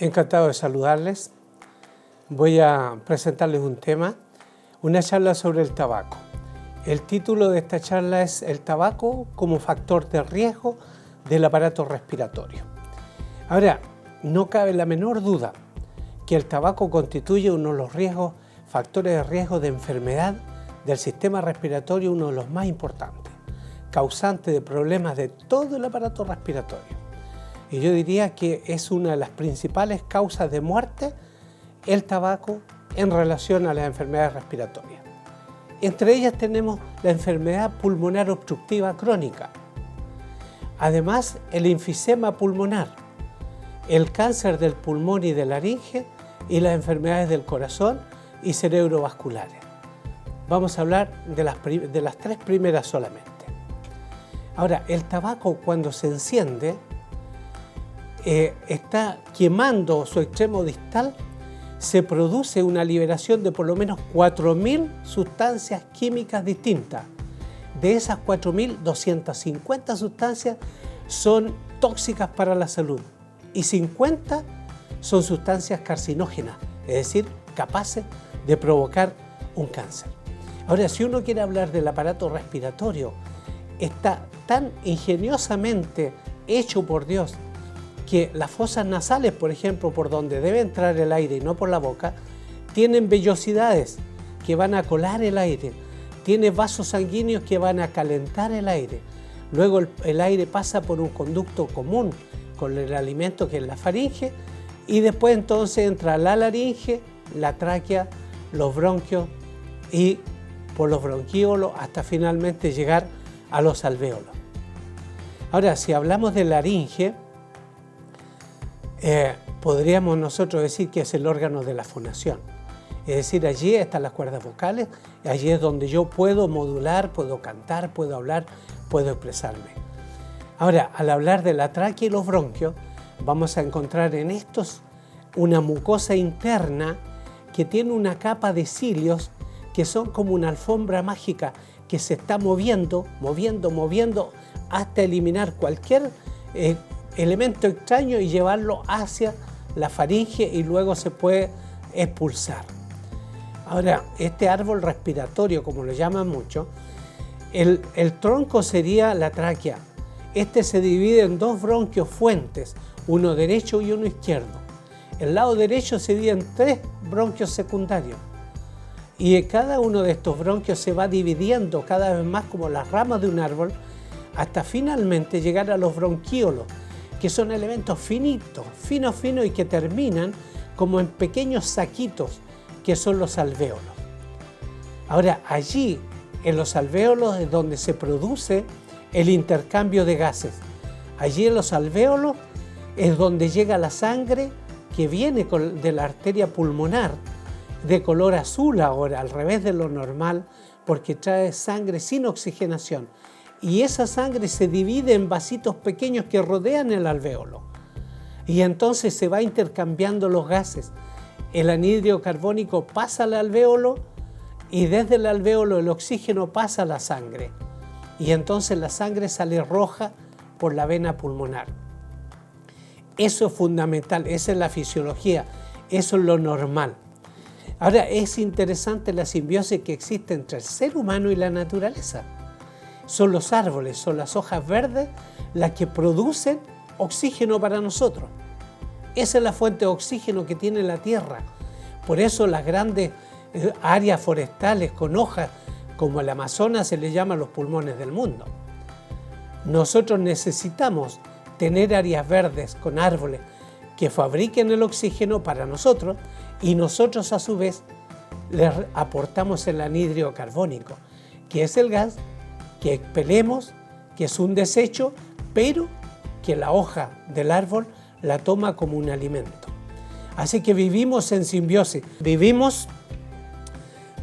Encantado de saludarles. Voy a presentarles un tema, una charla sobre el tabaco. El título de esta charla es El tabaco como factor de riesgo del aparato respiratorio. Ahora, no cabe la menor duda que el tabaco constituye uno de los factores de riesgo de enfermedad del sistema respiratorio, uno de los más importantes, causante de problemas de todo el aparato respiratorio. Y yo diría que es una de las principales causas de muerte el tabaco en relación a las enfermedades respiratorias. Entre ellas tenemos la enfermedad pulmonar obstructiva crónica, además el enfisema pulmonar, el cáncer del pulmón y de laringe y las enfermedades del corazón y cerebrovasculares. Vamos a hablar de las tres primeras solamente. Ahora, el tabaco cuando se enciende está quemando su extremo distal, se produce una liberación de por lo menos 4.000 sustancias químicas distintas. De esas 4.000, 250 sustancias son tóxicas para la salud y 50 son sustancias carcinógenas, es decir, capaces de provocar un cáncer. Ahora, si uno quiere hablar del aparato respiratorio, está tan ingeniosamente hecho por Dios que las fosas nasales, por ejemplo, por donde debe entrar el aire y no por la boca, tienen vellosidades que van a colar el aire, tiene vasos sanguíneos que van a calentar el aire. Luego el aire pasa por un conducto común con el alimento que es la faringe y después entonces entra la laringe, la tráquea, los bronquios y por los bronquíolos hasta finalmente llegar a los alvéolos. Ahora, si hablamos de laringe, podríamos nosotros decir que es el órgano de la fonación. Es decir, allí están las cuerdas vocales, y allí es donde yo puedo modular, puedo cantar, puedo hablar, puedo expresarme. Ahora, al hablar de la tráquea y los bronquios, vamos a encontrar en estos una mucosa interna que tiene una capa de cilios que son como una alfombra mágica que se está moviendo hasta eliminar cualquier elemento extraño y llevarlo hacia la faringe y luego se puede expulsar. Ahora, este árbol respiratorio, como lo llaman mucho, el tronco sería la tráquea. Este se divide en dos bronquios fuentes, uno derecho y uno izquierdo. El lado derecho se divide en tres bronquios secundarios. Y cada uno de estos bronquios se va dividiendo cada vez más como las ramas de un árbol hasta finalmente llegar a los bronquíolos, que son elementos finitos y que terminan como en pequeños saquitos que son los alvéolos. Ahora, allí en los alvéolos es donde se produce el intercambio de gases. Allí en los alvéolos es donde llega la sangre que viene de la arteria pulmonar, de color azul ahora, al revés de lo normal, porque trae sangre sin oxigenación. Y esa sangre se divide en vasitos pequeños que rodean el alvéolo. Y entonces se va intercambiando los gases. El anhídrido carbónico pasa al alvéolo y desde el alvéolo el oxígeno pasa a la sangre. Y entonces la sangre sale roja por la vena pulmonar. Eso es fundamental, esa es la fisiología, eso es lo normal. Ahora, es interesante la simbiosis que existe entre el ser humano y la naturaleza. Son los árboles, son las hojas verdes las que producen oxígeno para nosotros. Esa es la fuente de oxígeno que tiene la tierra. Por eso las grandes áreas forestales con hojas como el Amazonas se les llama los pulmones del mundo. Nosotros necesitamos tener áreas verdes con árboles que fabriquen el oxígeno para nosotros y nosotros a su vez les aportamos el anhídrido carbónico, que es el gas que expelemos, que es un desecho, pero que la hoja del árbol la toma como un alimento. Así que vivimos en simbiosis, vivimos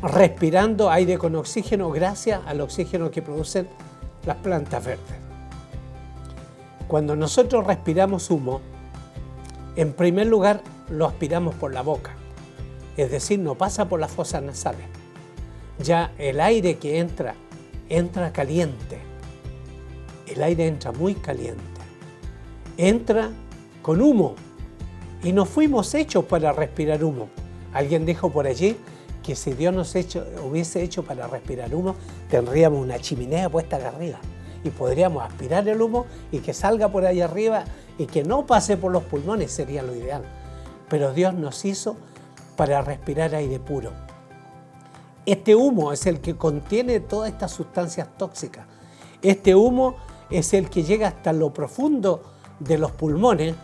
respirando aire con oxígeno gracias al oxígeno que producen las plantas verdes. Cuando nosotros respiramos humo, en primer lugar lo aspiramos por la boca, es decir, no pasa por las fosas nasales. Ya el aire que entra caliente, el aire entra muy caliente, entra con humo Y no fuimos hechos para respirar humo. Alguien dijo por allí que si Dios nos hubiese hecho para respirar humo, tendríamos una chimenea puesta acá arriba y podríamos aspirar el humo y que salga por ahí arriba y que no pase por los pulmones, sería lo ideal. Pero Dios nos hizo para respirar aire puro. Este humo es el que contiene todas estas sustancias tóxicas. Este humo es el que llega hasta lo profundo de los pulmones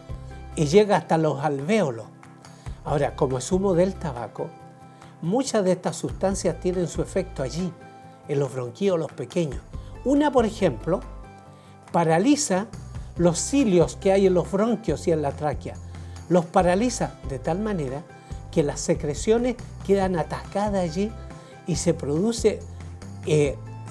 y llega hasta los alvéolos. Ahora, como es humo del tabaco, muchas de estas sustancias tienen su efecto allí, en los bronquíolos pequeños. Una, por ejemplo, paraliza los cilios que hay en los bronquios y en la tráquea. Los paraliza de tal manera que las secreciones quedan atascadas allí y se produce,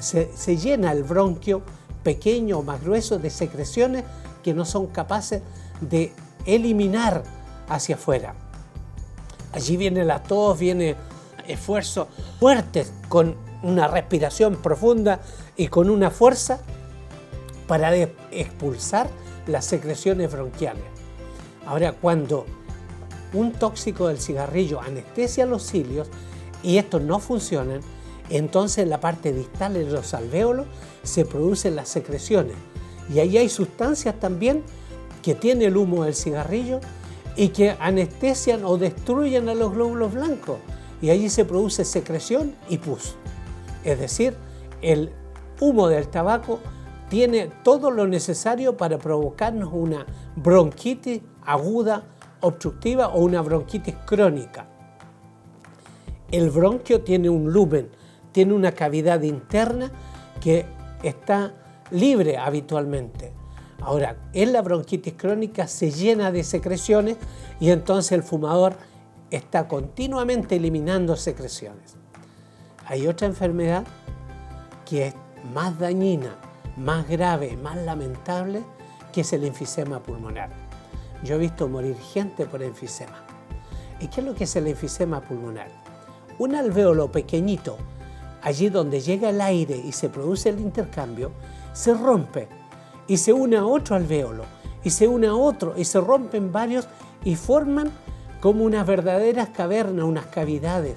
se llena el bronquio pequeño o más grueso de secreciones que no son capaces de eliminar hacia afuera. Allí viene la tos, viene esfuerzos fuertes con una respiración profunda y con una fuerza para expulsar las secreciones bronquiales. Ahora, cuando un tóxico del cigarrillo anestesia los cilios y estos no funcionan, entonces en la parte distal de los alvéolos se producen las secreciones. Y ahí hay sustancias también que tiene el humo del cigarrillo y que anestesian o destruyen a los glóbulos blancos. Y allí se produce secreción y pus. Es decir, el humo del tabaco tiene todo lo necesario para provocarnos una bronquitis aguda, obstructiva o una bronquitis crónica. El bronquio tiene un lumen, tiene una cavidad interna que está libre habitualmente. Ahora, en la bronquitis crónica se llena de secreciones y entonces el fumador está continuamente eliminando secreciones. Hay otra enfermedad que es más dañina, más grave, más lamentable, que es el enfisema pulmonar. Yo he visto morir gente por enfisema. ¿Y qué es lo que es el enfisema pulmonar? Un alvéolo pequeñito, allí donde llega el aire y se produce el intercambio, se rompe y se une a otro alvéolo y se une a otro y se rompen varios y forman como unas verdaderas cavernas, unas cavidades.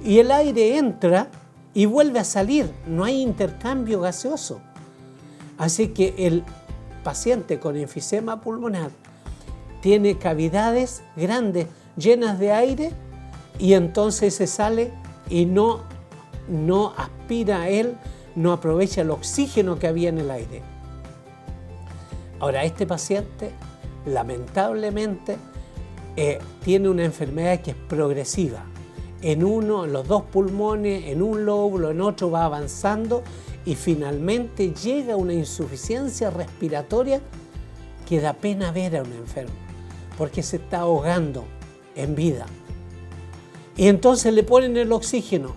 Y el aire entra y vuelve a salir, no hay intercambio gaseoso. Así que el paciente con enfisema pulmonar tiene cavidades grandes llenas de aire y entonces se sale y no aspira a él, no aprovecha el oxígeno que había en el aire. Ahora, este paciente lamentablemente tiene una enfermedad que es progresiva. En los dos pulmones, en un lóbulo, en otro va avanzando y finalmente llega a una insuficiencia respiratoria que da pena ver a un enfermo porque se está ahogando en vida. Y entonces le ponen el oxígeno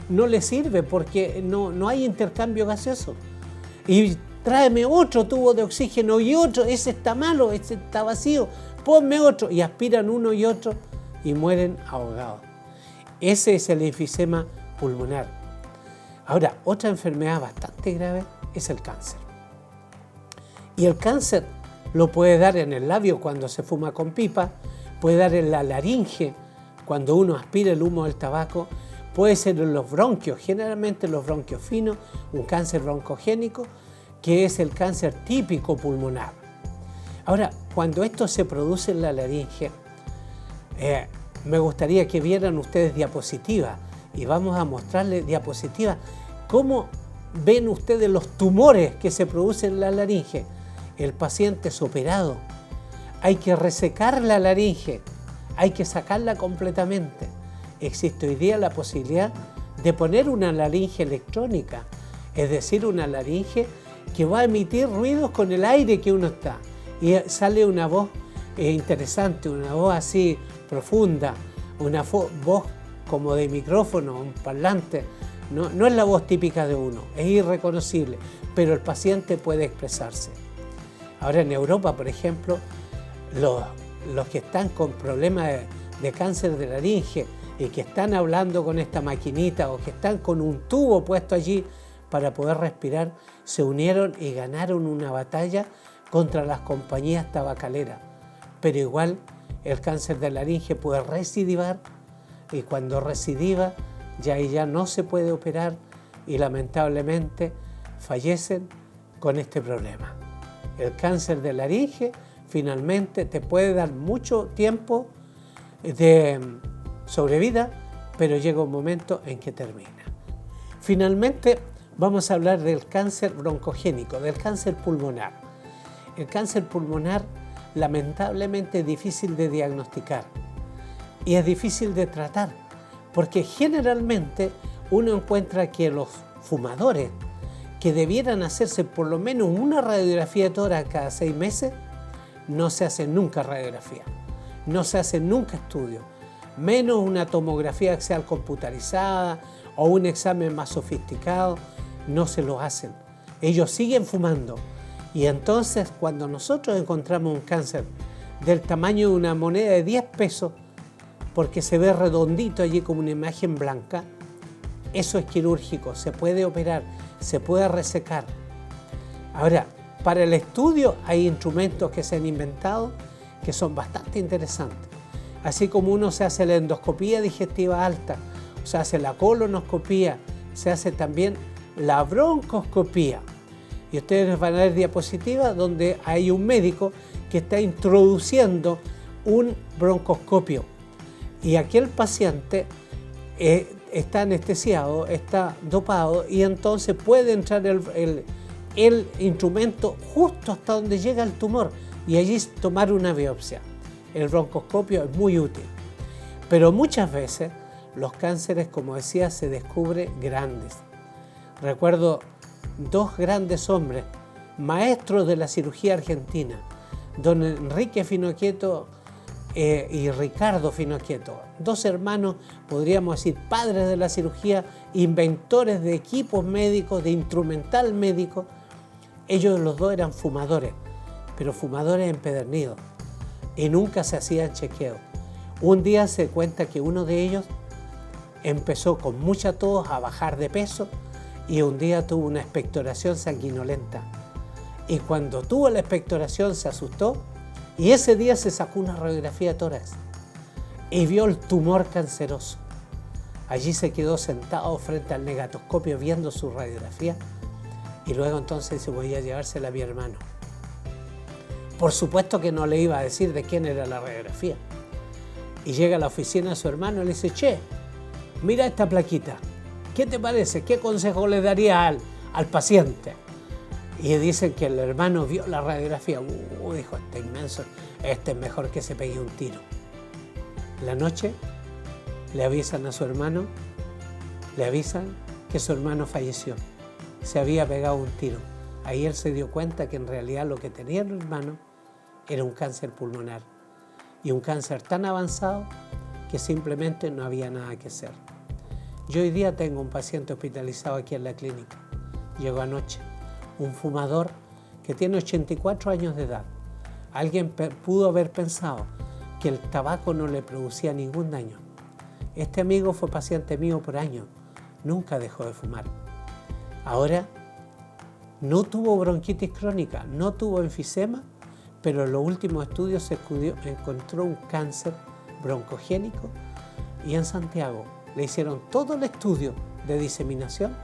no le sirve porque no hay intercambio gaseoso. Y tráeme otro tubo de oxígeno y otro, ese está malo, ese está vacío, ponme otro. Y aspiran uno y otro y mueren ahogados. Ese es el enfisema pulmonar. Ahora, otra enfermedad bastante grave es el cáncer. Y el cáncer lo puede dar en el labio cuando se fuma con pipa, puede dar en la laringe cuando uno aspira el humo del tabaco, puede ser en los bronquios, generalmente en los bronquios finos, un cáncer broncogénico, que es el cáncer típico pulmonar. Ahora, cuando esto se produce en la laringe, me gustaría que vieran ustedes diapositivas y vamos a mostrarles diapositivas. ¿Cómo ven ustedes los tumores que se producen en la laringe? El paciente es operado, hay que resecar la laringe, hay que sacarla completamente. Existe hoy día la posibilidad de poner una laringe electrónica, es decir, una laringe que va a emitir ruidos con el aire que uno está. Y sale una voz interesante, una voz así profunda, una voz como de micrófono, un parlante. No es la voz típica de uno, es irreconocible, pero el paciente puede expresarse. Ahora en Europa, por ejemplo, los que están con problemas de cáncer de laringe y que están hablando con esta maquinita o que están con un tubo puesto allí para poder respirar, se unieron y ganaron una batalla contra las compañías tabacaleras, pero igual el cáncer de laringe puede recidivar y cuando recidiva ya no se puede operar y lamentablemente fallecen con este problema. El cáncer de laringe finalmente te puede dar mucho tiempo de sobrevida, pero llega un momento en que termina. Finalmente vamos a hablar del cáncer broncogénico, del cáncer pulmonar. El cáncer pulmonar lamentablemente es difícil de diagnosticar y es difícil de tratar, porque generalmente uno encuentra que los fumadores que debieran hacerse por lo menos una radiografía de tórax cada 6 meses, no se hace nunca radiografía, no se hace nunca estudio, menos una tomografía axial computarizada o un examen más sofisticado, no se lo hacen. Ellos siguen fumando y entonces cuando nosotros encontramos un cáncer del tamaño de una moneda de 10 pesos, porque se ve redondito allí como una imagen blanca, eso es quirúrgico, se puede operar, se puede resecar. Ahora, para el estudio hay instrumentos que se han inventado que son bastante interesantes. Así como uno se hace la endoscopía digestiva alta, se hace la colonoscopía, se hace también la broncoscopía. Y ustedes van a ver diapositivas donde hay un médico que está introduciendo un broncoscopio. Y aquel paciente está anestesiado, está dopado y entonces puede entrar el instrumento justo hasta donde llega el tumor y allí tomar una biopsia. El broncoscopio es muy útil, pero muchas veces los cánceres, como decía, se descubren grandes. Recuerdo 2 grandes hombres, maestros de la cirugía argentina, don Enrique Finocchieto y Ricardo Finocchieto, 2 hermanos, podríamos decir, padres de la cirugía, inventores de equipos médicos, de instrumental médico. Ellos los 2 eran fumadores, pero fumadores empedernidos, y nunca se hacían chequeos. Un día se cuenta que uno de ellos empezó con mucha tos a bajar de peso y un día tuvo una expectoración sanguinolenta. Y cuando tuvo la expectoración se asustó y ese día se sacó una radiografía de tórax y vio el tumor canceroso. Allí se quedó sentado frente al negatoscopio viendo su radiografía y luego entonces dice: voy a llevársela a mi hermano. Por supuesto que no le iba a decir de quién era la radiografía. Y llega a la oficina de su hermano y le dice: che, mira esta plaquita, ¿qué te parece? ¿Qué consejo le daría al paciente? Y dicen que el hermano vio la radiografía. Dijo, este inmenso, este es mejor que se pegue un tiro. La noche le avisan a su hermano, le avisan que su hermano falleció. Se había pegado un tiro. Ahí él se dio cuenta que en realidad lo que tenía el hermano era un cáncer pulmonar. Y un cáncer tan avanzado que simplemente no había nada que hacer. Yo hoy día tengo un paciente hospitalizado aquí en la clínica. Llegó anoche, un fumador que tiene 84 años de edad. Alguien pudo haber pensado que el tabaco no le producía ningún daño. Este amigo fue paciente mío por años, nunca dejó de fumar. Ahora no tuvo bronquitis crónica, no tuvo enfisema, pero en los últimos estudios se encontró un cáncer broncogénico y en Santiago le hicieron todo el estudio de diseminación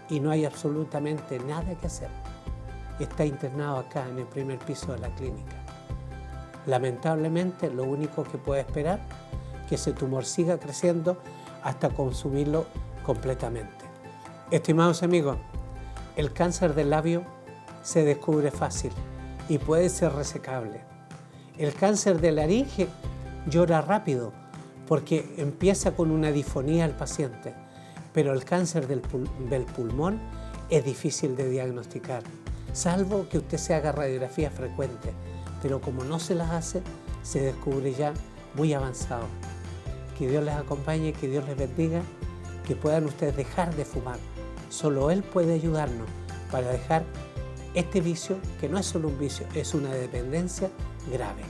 y no hay absolutamente nada que hacer. Está internado acá en el primer piso de la clínica. Lamentablemente, lo único que puede esperar es que ese tumor siga creciendo hasta consumirlo completamente. Estimados amigos, el cáncer del labio se descubre fácil y puede ser resecable. El cáncer de laringe llora rápido porque empieza con una disfonía el paciente, pero el cáncer del pulmón es difícil de diagnosticar, salvo que usted se haga radiografías frecuentes, pero como no se las hace, se descubre ya muy avanzado. Que Dios les acompañe, que Dios les bendiga, que puedan ustedes dejar de fumar. Solo Él puede ayudarnos para dejar este vicio, que no es solo un vicio, es una dependencia grave.